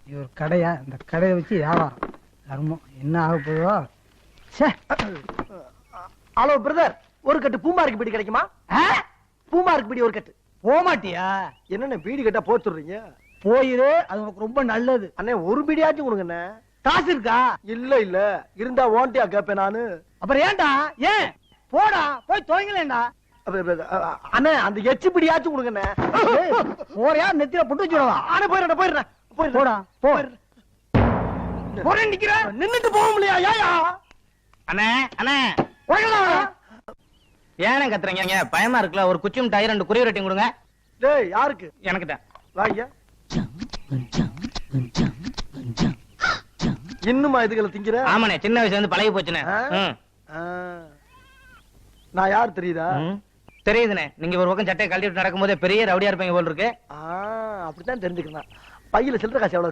இது ஒரு கடையா? இந்த கடையை வச்சு வியாபாரம் தர்மம் என்ன ஆக போதோ. ஹலோ பிரதர், ஒரு கட்டு பூமாருக்கு பீடி கிடைக்குமா? பூமாருக்கு பீடி ஒரு கட்டு. போமாட்டியா? என்னென்ன பீடி கட்டா போச்சுடுறீங்க? போயிரு, அது உனக்கு ரொம்ப நல்லது. அண்ணே ஒரு பீடியாச்சும் கொடுங்கண்ணே. காசு இருக்கா? இல்ல இல்ல, இருந்தா ஓண்டியா கேப்பேன் நானு. அப்புறம் ஏன்டா? ஏன் போடா, போய் துவங்கலேண்டா. அண்ணே அந்த எச்சு பிடியாச்சும் கொடுங்கண்ணே. போறியா? நெத்தில புட்டு வச்சுடவா? அண்ணே போயிடுறேன் போயிடுறேன் போடா போ. போறேன் நிக்கிறேன், நின்னுட்டு போக முடியா? ஏயா அண்ணே அண்ணே ஏனே கத்துறீங்க? பயமா இருக்குல்ல, ஒரு குச்சி மிட்டாய் 2 குருவி ரொட்டி கொடுங்க. டேய் யாருக்கு? எனக்கு தான். வாய்யா. இன்னுமா இதுகளை திங்கிற? ஆமாண்ணே, சின்ன வயசுல இருந்து பழகி போச்சுண்ணே. நான் யார் தெரியுதா? தெரியுதுண்ணே. நீங்க ஒரு பக்கம் சட்டையை கழட்டி விட்டு நடக்கும் போதே பெரிய ரவுடியா இருப்பீங்க போல் இருக்கு. அப்படித்தான் தெரிஞ்சுக்கிறேன். பையில சில்லற காசு எவ்வளவு?